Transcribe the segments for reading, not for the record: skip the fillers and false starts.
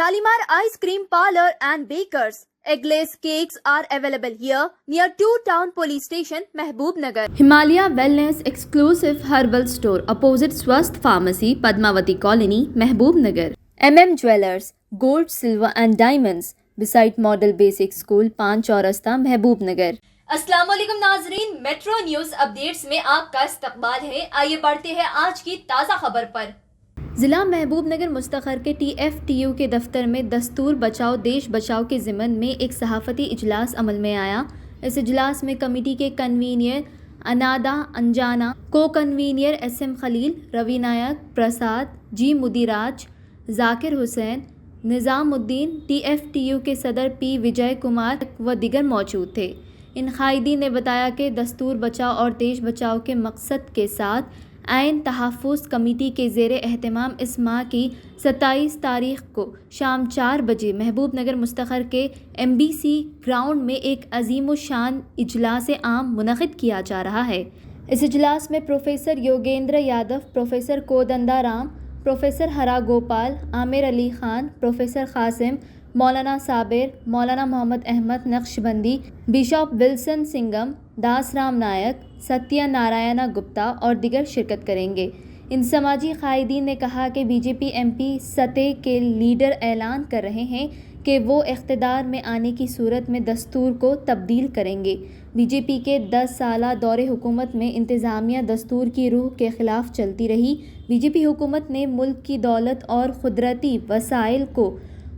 Shalimar Ice Cream Parlor and Bakers. Eggless cakes are available here near 2 Town Police Station, Mehboob Nagar. Himalaya Wellness Exclusive Herbal Store opposite Swasth Pharmacy, Padmavati Colony, Mehboob Nagar. Jewellers, Gold, Silver and Diamonds beside Model Basic School, Pan Chaurasta, Mehboob Nagar. अस्सलाम वालेकुम नाजरीन, metro news updates में आपका इस्तकबाल है। आइए बढ़ते हैं आज की ताज़ा खबर पर। ज़िला महबूब नगर मुस्तखर के TFTU के दफ्तर में दस्तूर बचाओ देश बचाओ के ज़िमन में एक सहाफ़ती इजलास अमल में आया। इस इजलास में कमेटी के कन्वीनियर अनादा अंजाना, को कन्वीनियर SM खलील, रवि नायक, प्रसाद जी, मुदीराज, जाकिर हुसैन, निज़ामुद्दीन, TFTU के सदर P विजय कुमार व दिगर मौजूद थे। इन कायदीन ने बताया कि दस्तूर बचाओ और देश बचाओ के मकसद के साथ आइन तहफ़्फ़ुज़ कमेटी के ज़ेरे एहतमाम इस माह की 27 तारीख़ को शाम 4 बजे महबूब नगर मुस्तखर के MBC ग्राउंड में एक अज़ीमुश्शान इजलास आम मुनक़िद किया जा रहा है। इस इजलास में professor Yogendra Yadav, professor Kodanda Ram, professor Hara Gopal, Aamir Ali Khan, professor Qasim, Maulana Sabir, Maulana Mohammad Ahmad Naqshbandi, bishop Wilson Singam, Das Ram Nayak, Satya Narayana Gupta और दिगर शिरकत करेंगे। इन समाजी कायदीन ने कहा कि BJP MP सतह के लीडर ऐलान कर रहे हैं कि वो इख्तिदार में आने की सूरत में दस्तूर को तब्दील करेंगे। BJP के 10 साला दौरे हुकूमत में इंतज़ामिया दस्तूर की रूह के ख़िलाफ़ चलती रही। BJP हुकूमत ने मुल्क की दौलत और कुदरती वसाइल को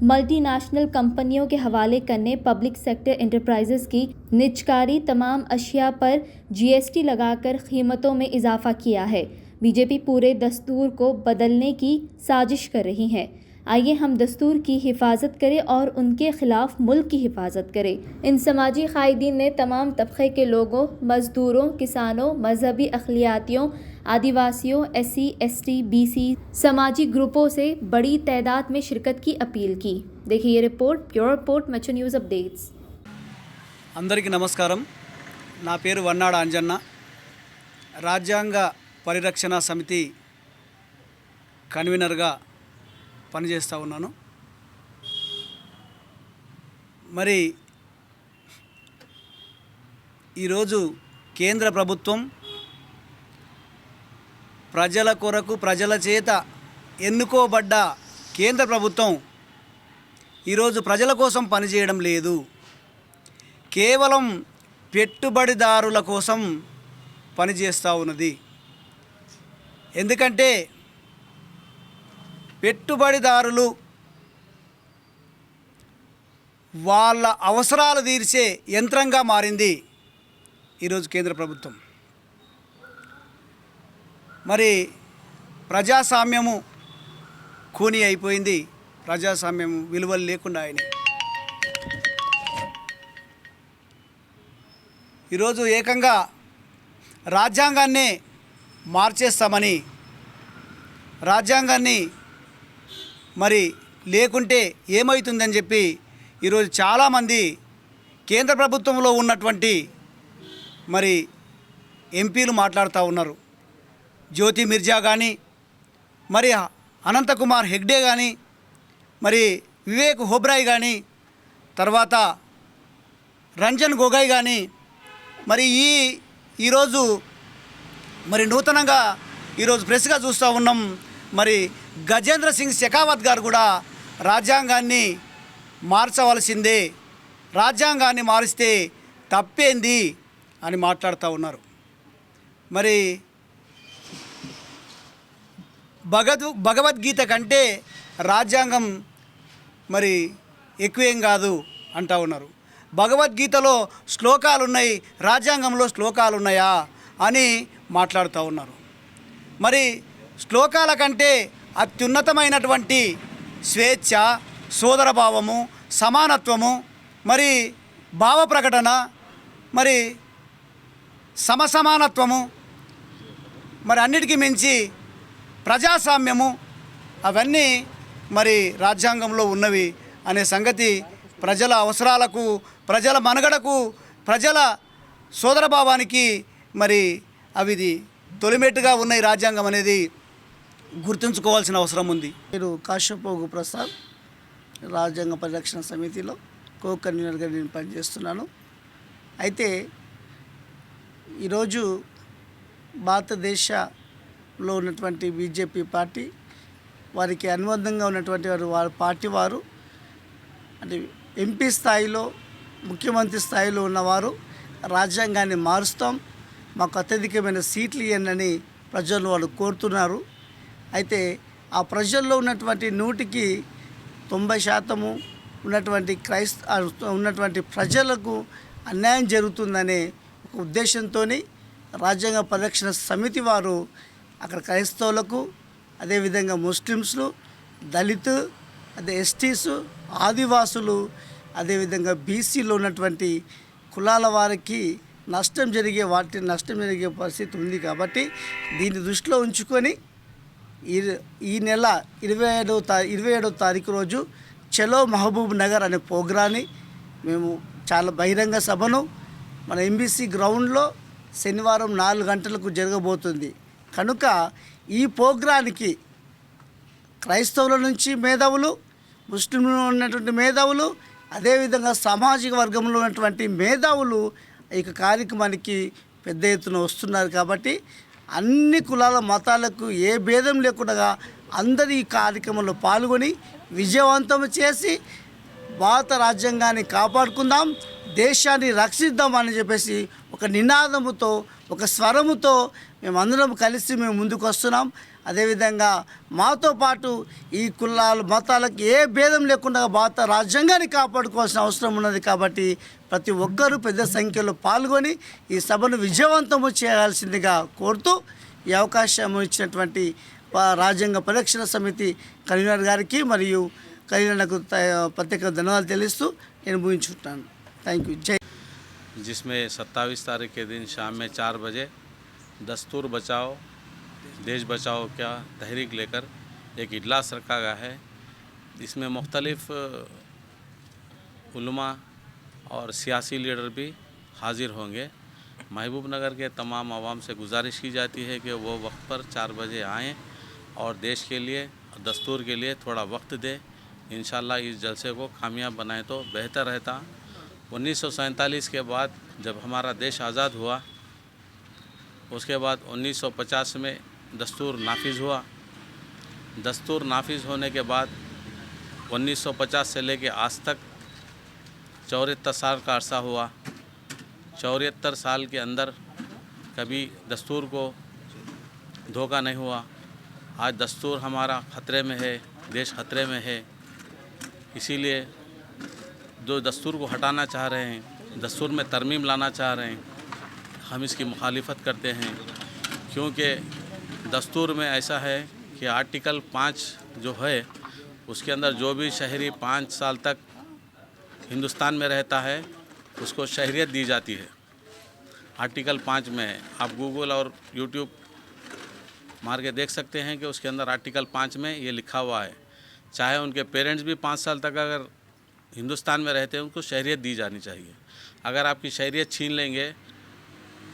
मल्टीनेशनल कंपनियों के हवाले करने, पब्लिक सेक्टर एंटरप्राइजेस की निजकारी तमाम अशिया पर GST लगाकर कीमतों में इजाफा किया है। BJP पूरे दस्तूर को बदलने की साजिश कर रही है। आइए हम दस्तूर की हिफाजत करें और उनके ख़िलाफ़ मुल्क की हिफाजत करें। इन समाजी कायदीन ने तमाम तबक़े के लोगों, मज़दूरों, किसानों, मजहबी अक़लियातियों, आदिवासियों, SC, ST, BC समाजी ग्रुपों से बड़ी तादाद में शिरकत की अपील की। देखिए ये report, pure report, metro news updates. అందరికీ నమస్కారం। నా పేరు వన్నాడ అంజన్న, రాజ్యాంగ పరిరక్షణ సమితి కన్వీనర్గా పనిచేస్తూ ఉన్నాను। మరి ఈరోజు కేంద్ర ప్రభుత్వం ప్రజల కొరకు ప్రజల చేత ఎన్నుకోబడ్డ కేంద్ర ప్రభుత్వం ఈరోజు ప్రజల కోసం పనిచేయడం లేదు, కేవలం పెట్టుబడిదారుల కోసం పనిచేస్తూ ఉన్నది। ఎందుకంటే పెట్టుబడిదారులు వాళ్ళ అవసరాలు తీర్చే యంత్రంగా మారింది ఈరోజు కేంద్ర ప్రభుత్వం। మరి ప్రజాస్వామ్యము ఖూనీ అయిపోయింది, ప్రజాస్వామ్యం విలువలు లేకుండా అయినాయి। ఈరోజు ఏకంగా రాజ్యాంగాన్నే మార్చేస్తామని, రాజ్యాంగాన్ని మరి లేకుంటే ఏమవుతుందని చెప్పి ఈరోజు చాలామంది కేంద్ర ప్రభుత్వంలో ఉన్నటువంటి మరి ఎంపీలు మాట్లాడుతూ ఉన్నారు। జ్యోతి మిర్జా కానీ, మరి అనంతకుమార్ హెగ్డే కానీ, మరి వివేక్ హోబ్రాయ్ కానీ, తర్వాత రంజన్ గొగోయ్ కానీ, మరి ఈరోజు మరి నూతనంగా ఈరోజు ప్రెస్గా చూస్తూ ఉన్నాం, మరి గజేంద్ర సింగ్ షెకావత్ గారు కూడా రాజ్యాంగాన్ని మార్చవలసిందే, రాజ్యాంగాన్ని మారిస్తే తప్పేంది అని మాట్లాడుతూ ఉన్నారు। మరి భగవద్గీత కంటే రాజ్యాంగం మరి ఎక్కువేం కాదు అంటూ ఉన్నారు। భగవద్గీతలో శ్లోకాలు ఉన్నాయి, రాజ్యాంగంలో శ్లోకాలు ఉన్నాయా అని మాట్లాడుతూ ఉన్నారు। మరి శ్లోకాల కంటే అత్యున్నతమైనటువంటి స్వేచ్ఛ, సోదరభావము, సమానత్వము, మరి భావ ప్రకటన, మరి సమసమానత్వము, మరి అన్నిటికీ మించి ప్రజాస్వామ్యము, అవన్నీ మరి రాజ్యాంగంలో ఉన్నవి అనే సంగతి ప్రజల అవసరాలకు, ప్రజల మనుగడకు, ప్రజల సోదరభావానికి మరి అవి తొలిమెట్టుగా ఉన్న ఈ రాజ్యాంగం అనేది గుర్తుంచుకోవాల్సిన అవసరం ఉంది। పేరు కాశ్యపోగు ప్రసాద్, రాజ్యాంగ పరిరక్షణ సమితిలో కో కన్వీనర్గా నేను పనిచేస్తున్నాను. అయితే ఈరోజు భారతదేశంలో ఉన్నటువంటి బీజేపీ పార్టీ వారికి అనుబంధంగా ఉన్నటువంటి వారి పార్టీ వారు అంటే ఎంపీ స్థాయిలో ముఖ్యమంత్రి స్థాయిలో ఉన్నవారు రాజ్యాంగాన్ని మారుస్తాం, మాకు అత్యధికమైన సీట్లు ఇవ్వండి ప్రజలు వాళ్ళు కోరుతున్నారు. అయితే ఆ ప్రజల్లో ఉన్నటువంటి 100కి 90% ఉన్నటువంటి ప్రజలకు అన్యాయం జరుగుతుందనే ఒక ఉద్దేశంతో రాజ్యాంగ పరిరక్షణ సమితి వారు అక్కడ క్రైస్తవులకు, అదేవిధంగా ముస్లిమ్స్లు, దళితు, అదే ఎస్టీసు, ఆదివాసులు, అదేవిధంగా బీసీలో ఉన్నటువంటి కులాల వారికి నష్టం జరిగే పరిస్థితి ఉంది. కాబట్టి దీన్ని దృష్టిలో ఉంచుకొని ఈ నెల 27వ తారీఖు రోజు చలో మహబూబ్ నగర్ అనే ప్రోగ్రాన్ని మేము చాలా బహిరంగ సభను మన ఎంబీసీ గ్రౌండ్లో శనివారం 4 గంటలకు జరగబోతుంది. కనుక ఈ ప్రోగ్రానికి క్రైస్తవుల నుంచి మేధావులు, ముస్లింలు ఉన్నటువంటి మేధావులు, అదేవిధంగా సామాజిక వర్గంలో ఉన్నటువంటి మేధావులు ఈ కార్యక్రమానికి పెద్ద ఎత్తున వస్తున్నారు. కాబట్టి అన్ని కులాల మతాలకు ఏ భేదం లేకుండా అందరూ ఈ కార్యక్రమంలో పాల్గొని విజయవంతం చేసి భారత రాజ్యాంగాన్ని కాపాడుకుందాం, దేశాన్ని రక్షిద్దాం అని చెప్పేసి ఒక నినాదముతో, ఒక స్వరముతో మేమందరం కలిసి ముందుకు వస్తున్నాం. అదేవిధంగా మాతో పాటు ఈ కులాల మతాలకు ఏ భేదం లేకుండా భారత రాజ్యాంగాన్ని కాపాడుకోవాల్సిన అవసరం ఉన్నది. కాబట్టి ప్రతి ఒక్కరూ పెద్ద సంఖ్యలో పాల్గొని ఈ సభను విజయవంతము చేయాల్సిందిగా కోరుతూ ఈ అవకాశం ఇచ్చినటువంటి రాజ్యాంగ పరిరక్షణ సమితి కన్వీనర్ గారికి మరియు కన్వీనర్కు ప్రత్యేక ధన్యవాదాలు తెలుస్తూ నేను ముగించుకుంటాను. Thank you. జై. जिसमें 27 तारीख के दिन शाम में 4 बजे दस्तूर बचाओ देश बचाओ का तहरीक लेकर एक इजलास रखा गया है। इसमें मुख्तलिफ उलमा और सियासी लीडर भी हाजिर होंगे। महबूब नगर के तमाम आवाम से गुजारिश की जाती है कि वो वक्त पर 4 बजे आएँ और देश के लिए, दस्तूर के लिए थोड़ा वक्त दें। इंशाल्लाह इस जलसे को कामयाब बनाए तो बेहतर रहता। 1947 के बाद जब हमारा देश आज़ाद हुआ, उसके बाद 1950 में दस्तूर नाफिज हुआ। दस्तूर नाफिज होने के बाद 1950 से लेके आज तक 74 साल का अरसा हुआ। 74 साल के अंदर कभी दस्तूर को धोखा नहीं हुआ। आज दस्तूर हमारा ख़तरे में है, देश ख़तरे में है। इसीलिए जो दस्तूर को हटाना चाह रहे हैं, दस्तूर में तरमीम लाना चाह रहे हैं, हम इसकी मुखालिफत करते हैं। क्योंकि दस्तूर में ऐसा है कि आर्टिकल 5 जो है उसके अंदर जो भी शहरी 5 साल तक हिंदुस्तान में रहता है उसको शहरियत दी जाती है। आर्टिकल 5 में है। आप गूगल और यूट्यूब मार के देख सकते हैं कि उसके अंदर आर्टिकल 5 में ये लिखा हुआ है। चाहे उनके पेरेंट्स भी 5 साल तक अगर हिंदुस्तान में रहते हैं उनको शहरियत दी जानी चाहिए। अगर आपकी शहरियत छीन लेंगे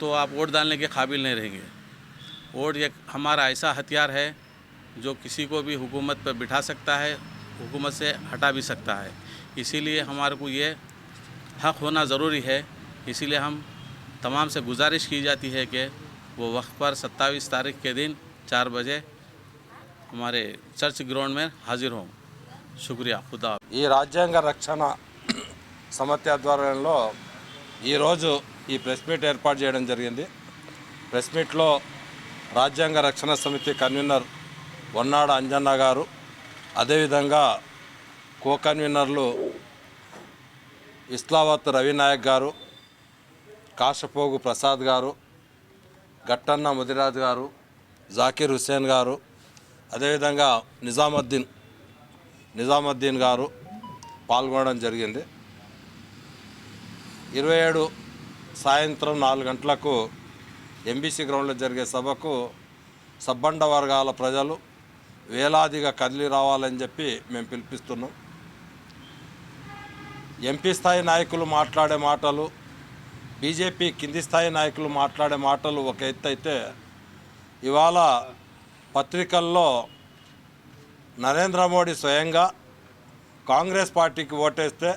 तो आप वोट डालने के काबिल नहीं रहेंगे। वोट एक हमारा ऐसा हथियार है जो किसी को भी हुकूमत पर बिठा सकता है, हुकूमत से हटा भी सकता है। इसीलिए हमारे को ये हक़ होना ज़रूरी है। इसीलिए हम तमाम से गुजारिश की जाती है कि वो वक्त पर 27 तारीख के दिन 4 बजे हमारे चर्च ग्राउंड में हाजिर हों। शुक्रिया। खुदा। ఈ రాజ్యాంగ రక్షణ సమితి ఆధ్వర్యంలో ఈరోజు ఈ ప్రెస్ మీట్ ఏర్పాటు చేయడం జరిగింది. ప్రెస్ మీట్లో రాజ్యాంగ రక్షణ సమితి కన్వీనర్ వన్నాడ అంజన్న గారు, అదేవిధంగా కో కన్వీనర్లు ఇస్లావత్ రవినాయక్ గారు, కాశపోగు ప్రసాద్ గారు, గట్టన్న ముదిరాజ్ గారు, జాకీర్ హుస్సేన్ గారు, అదేవిధంగా నిజాముద్దీన్ గారు పాల్గొనడం జరిగింది. 27 సాయంత్రం 4 గంటలకు ఎంబీసీ గ్రౌండ్లో జరిగే సభకు సబ్బండ వర్గాల ప్రజలు వేలాదిగా కదిలి రావాలని చెప్పి మేము పిలిపిస్తున్నాం. ఎంపీ స్థాయి నాయకులు మాట్లాడే మాటలు, బీజేపీ కింది స్థాయి నాయకులు మాట్లాడే మాటలు ఒక ఎత్తు అయితే, ఇవాళ పత్రికల్లో నరేంద్ర మోడీ స్వయంగా కాంగ్రెస్ పార్టీకి ఓటేస్తే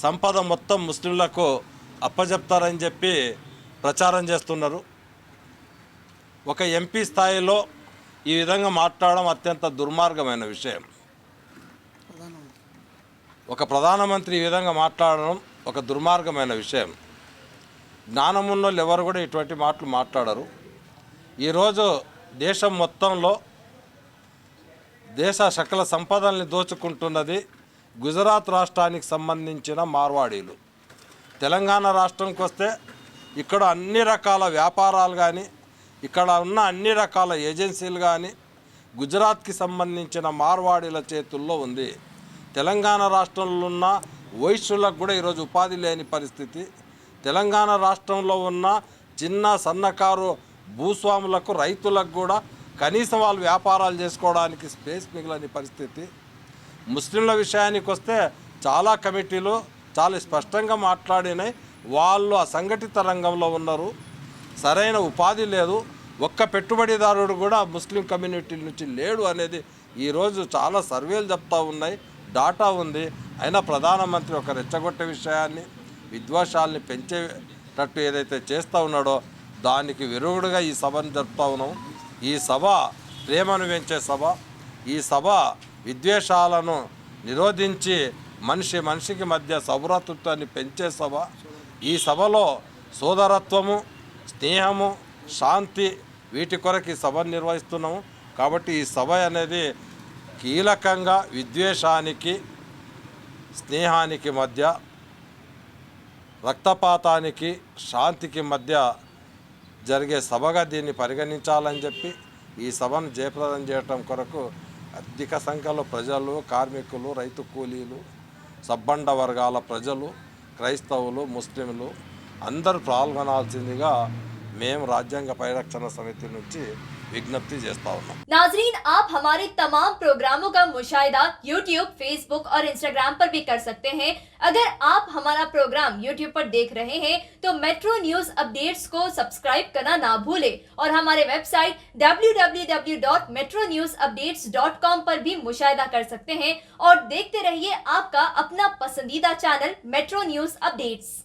సంపద మొత్తం ముస్లింలకు అప్పజెప్తారని చెప్పి ప్రచారం చేస్తున్నారు. ఒక ఎంపీ స్థాయిలో ఈ విధంగా మాట్లాడడం అత్యంత దుర్మార్గమైన విషయం. ఒక ప్రధానమంత్రి ఈ విధంగా మాట్లాడడం ఒక దుర్మార్గమైన విషయం. జ్ఞానమున్నోళ్ళు ఎవరు కూడా ఇటువంటి మాటలు మాట్లాడరు. ఈరోజు దేశం మొత్తంలో దేశ సకల సంపదల్ని దోచుకుంటున్నది గుజరాత్ రాష్ట్రానికి సంబంధించిన మార్వాడీలు. తెలంగాణ రాష్ట్రంకి వస్తే ఇక్కడ అన్ని రకాల వ్యాపారాలు కానీ ఇక్కడ ఉన్న అన్ని రకాల ఏజెన్సీలు కానీ గుజరాత్కి సంబంధించిన మార్వాడీల చేతుల్లో ఉంది. తెలంగాణ రాష్ట్రంలో ఉన్న వైశ్యులకు కూడా ఈరోజు ఉపాధి లేని పరిస్థితి. తెలంగాణ రాష్ట్రంలో ఉన్న చిన్న సన్నకారు భూస్వాములకు రైతులకు కూడా కనీసం వాళ్ళు వ్యాపారాలు చేసుకోవడానికి స్పేస్ మిగిలని పరిస్థితి. ముస్లింల విషయానికి వస్తే చాలా కమిటీలు చాలా స్పష్టంగా మాట్లాడినాయి. వాళ్ళు అసంఘటిత రంగంలో ఉన్నారు, సరైన ఉపాధి లేదు, ఒక్క పెట్టుబడిదారుడు కూడా ముస్లిం కమ్యూనిటీ నుంచి లేడు అనేది ఈరోజు చాలా సర్వేలు చెప్తా ఉన్నాయి, డాటా ఉంది. అయినా ప్రధానమంత్రి ఒక రెచ్చగొట్టే విషయాన్ని విద్వేషాలని పెంచేటట్టు ఏదైతే చేస్తూ ఉన్నాడో దానికి విరుగుడుగా ఈ సభను జరుపుతూ ఉన్నాం. ఈ సభ ప్రేమను పెంచే సభ, ఈ సభ విద్వేషాలను నిరోధించి మనిషికి మధ్య సౌభ్రాతృత్వాన్ని పెంచే సభ. ఈ సభలో సోదరత్వము, స్నేహము, శాంతి వీటి కొరకు ఈ సభను నిర్వహిస్తున్నాము. కాబట్టి ఈ సభ అనేది కీలకంగా విద్వేషానికి స్నేహానికి మధ్య, రక్తపాతానికి శాంతికి మధ్య జరిగే సభగా దీన్ని పరిగణించాలని చెప్పి ఈ సభను జయప్రదం చేయటం కొరకు అధిక సంఖ్యలో ప్రజలు, కార్మికులు, రైతు కూలీలు, సబ్బండ వర్గాల ప్రజలు, క్రైస్తవులు, ముస్లింలు అందరూ పాల్గొనాల్సిందిగా మేము రాజ్యాంగ పరిరక్షణ సమితి నుంచి विज्ञप्ति చేస్తా ఉన్నాం. नाजरीन, आप हमारे तमाम प्रोग्रामों का मुशाहिदा YouTube, Facebook और Instagram पर भी कर सकते हैं। अगर आप हमारा प्रोग्राम YouTube पर देख रहे हैं तो मेट्रो न्यूज अपडेट्स को सब्सक्राइब करना ना भूलें और हमारे वेबसाइट www.metronewsupdates.com पर भी मुशाहिदा कर सकते हैं और देखते रहिए आपका अपना पसंदीदा चैनल मेट्रो न्यूज अपडेट्स।